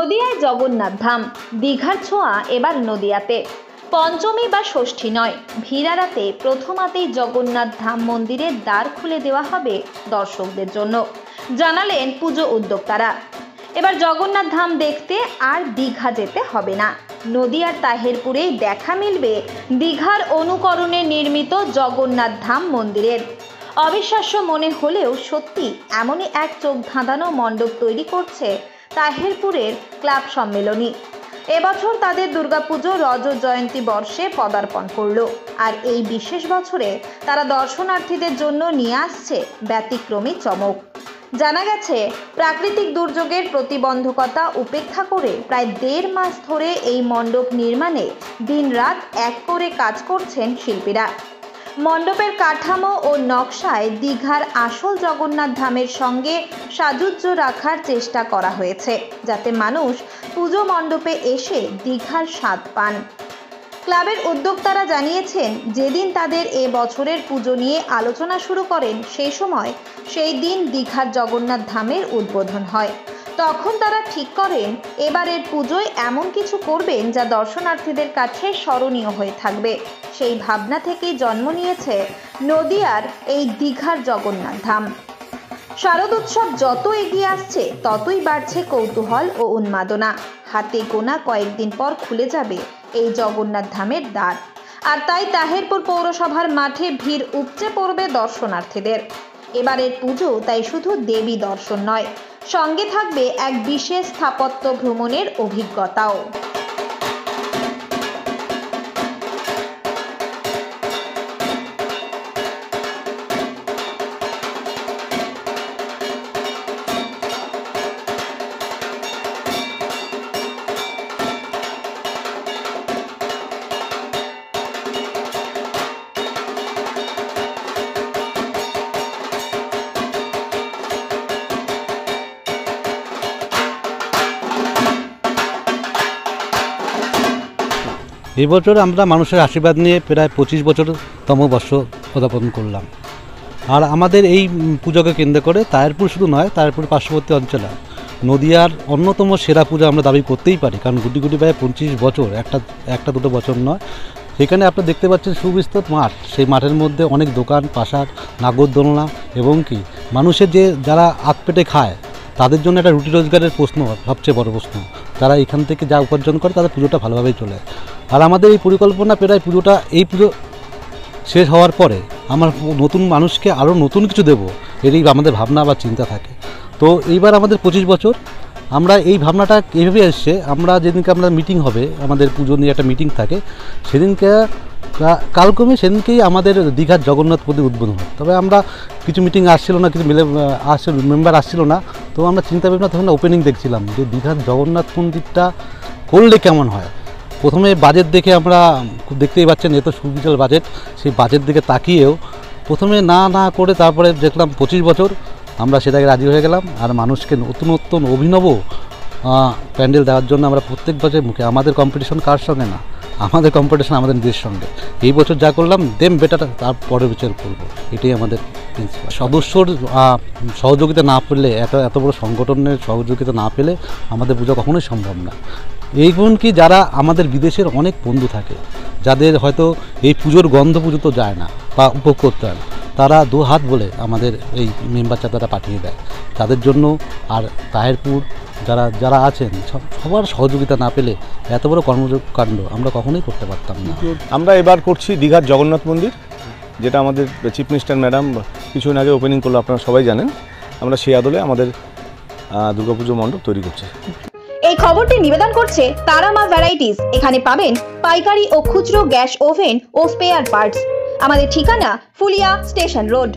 নদিয়ায় জগন্নাথ ধাম, দীঘার ছোঁয়া এবার নদিয়াতে। পঞ্চমী বা ষষ্ঠী নয়, ভিড়ারাতে প্রথমাতেই জগন্নাথ ধাম মন্দিরের দ্বার খুলে দেওয়া হবে দর্শকদের জন্য, জানালেন পুজো উদ্যোক্তারা। এবার জগন্নাথ ধাম দেখতে আর দীঘা যেতে হবে না। নদিয়ার তাহেরপুরেই দেখা মিলবে দীঘার অনুকরণে নির্মিত জগন্নাথ ধাম মন্দিরের। অবিশ্বাস্য মনে হলেও সত্যি এমনই এক চোখ ধাঁধানো মণ্ডপ তৈরি করছে তাহেরপুরের ক্লাব সম্মেলনী। এবছর তাদের দুর্গাপুজো রজত জয়ন্তী বর্ষে পদার্পণ করলো, আর এই বিশেষ বছরে তারা দর্শনার্থীদের জন্য নিয়ে আসছে ব্যতিক্রমী চমক। জানা গেছে, প্রাকৃতিক দুর্যোগের প্রতিবন্ধকতা উপেক্ষা করে প্রায় 1.5 মাস ধরে এই মণ্ডপ নির্মাণে দিনরাত এক করে কাজ করছেন শিল্পীরা। মণ্ডপের কাঠামো ও নকশায় দীঘার আসল জগন্নাথ ধামের সঙ্গে সাযুজ্য রাখার চেষ্টা করা হয়েছে, যাতে মানুষ পুজো মণ্ডপে এসে দীঘার স্বাদ পান। ক্লাবের উদ্যোক্তারা জানিয়েছেন, যেদিন তাদের এ বছরের পুজো নিয়ে আলোচনা শুরু করেন সেই দিন দীঘার জগন্নাথ ধামের উদ্বোধন হয়। তখন তারা ঠিক করেন এবারের পুজোয় এমন কিছু করবেন যা দর্শনার্থীদের কাছে স্মরণীয় হয়ে থাকবে। সেই ভাবনা থেকেই জন্ম নিয়েছে নদিয়ার এই দীঘার জগন্নাথ ধাম। শারদ উৎসব যত এগিয়ে আসছে ততই বাড়ছে কৌতূহল ও উন্মাদনা। হাতে গোনা কয়েকদিন পর খুলে যাবে এই জগন্নাথ ধামের দ্বার, আর তাই তাহেরপুর পৌরসভার মাঠে ভিড় উপচে পড়বে দর্শনার্থীদের। এবারের পুজো তাই শুধু দেবী দর্শন নয়, সঙ্গে থাকবে এক বিশেষ স্থাপত্য ভ্রমণের অভিজ্ঞতাও। এই বছর আমরা মানুষের আশীর্বাদ নিয়ে প্রায় 25 বছরতম বর্ষ পদার্পণ করলাম। আর আমাদের এই পুজোকে কেন্দ্র করে তাহেরপুর শুধু নয়, তাহেরপুর পার্শ্ববর্তী অঞ্চলে নদিয়ার অন্যতম সেরা পূজা আমরা দাবি করতেই পারি, কারণ গুটি গুটি প্রায় 25 বছর, একটা দুটো বছর নয়। সেখানে আপনারা দেখতে পাচ্ছেন সুবিস্তৃত মাঠ, সেই মাঠের মধ্যে অনেক দোকান পাশার, নাগরদোলনা, এবং কি মানুষের যারা আখ পেটে খায় তাদের জন্য একটা রুটি রোজগারের প্রশ্ন, সবচেয়ে বড় প্রশ্ন। তারা এখান থেকে যা উপার্জন করে তাদের পুজোটা ভালোভাবেই চলে। আর আমাদের এই পরিকল্পনা প্রায় এই পুজো শেষ হওয়ার পরে আমরা নতুন মানুষকে আরও নতুন কিছু দেবো, এরই আমাদের ভাবনা বা চিন্তা থাকে। তো এইবার আমাদের 25 বছর, আমরা এই ভাবনাটা এইভাবে এসছে। আমরা যেদিনকে আমরা মিটিং হবে, আমাদের পুজো নিয়ে একটা মিটিং থাকে, সেদিনকে কালক্রমে সেদিনকেই আমাদের দীঘার জগন্নাথ মন্দির উদ্বোধন হয়। তবে আমরা কিছু মিটিং আসছিল না, কিছু মেম্বার আসছিল না, তো আমরা চিন্তা ভাবনা তখন ওপেনিং দেখছিলাম যে দীঘার জগন্নাথ মন্দিরটা করলে কেমন হয়। প্রথমে বাজেট দেখে আমরা দেখতেই পাচ্ছেন এত সুবিশাল বাজেট, সেই বাজেট দিকে তাকিয়েও প্রথমে না করে তারপরে দেখলাম 25 বছর আমরা সেটাকে রাজি হয়ে গেলাম। আর মানুষকে নতুন অভিনব প্যান্ডেল দেওয়ার জন্য আমরা প্রত্যেক বছর মুখে, আমাদের কম্পিটিশন কার সঙ্গে না, আমাদের কম্পিটিশন আমাদের নিজের সঙ্গে। এই বছর যা করলাম দেম বেটার তার পরের বছর করবো, এটাই আমাদের প্রিন্সিপাল। সদস্যর সহযোগিতা না পেলে, এত বড় সংগঠনের সহযোগিতা না পেলে আমাদের পুজো কখনোই সম্ভব না। এইমনকি যারা আমাদের বিদেশের অনেক বন্ধু থাকে, যাদের হয়তো এই পুজোর গন্ধ পুজো যায় না বা উপভোগ করতে হয় না, তারা 2 হাত বলে আমাদের এই মেম্বার চাঁদাটা পাঠিয়ে দেয় তাদের জন্য। আর তাহেরপুর যারা আছেন সবার সহযোগিতা না পেলে এত বড় কর্মকাণ্ড আমরা কখনোই করতে পারতাম না। আমরা এবার করছি দীঘার জগন্নাথ মন্দির, যেটা আমাদের চিফ মিনিস্টার ম্যাডাম কিছুদিন আগে ওপেনিং করলো, আপনারা সবাই জানেন। আমরা সেই আদলে আমাদের দুর্গাপুজো মণ্ডপ তৈরি করছি। এই খবরটি নিবেদন করছে তারামা ভ্যারাইটিস। এখানে পাবেন পাইকারি ও খুচরো গ্যাস ওভেন ও স্পেয়ার পার্টস। আমাদের ঠিকানা ফুলিয়া স্টেশন রোড।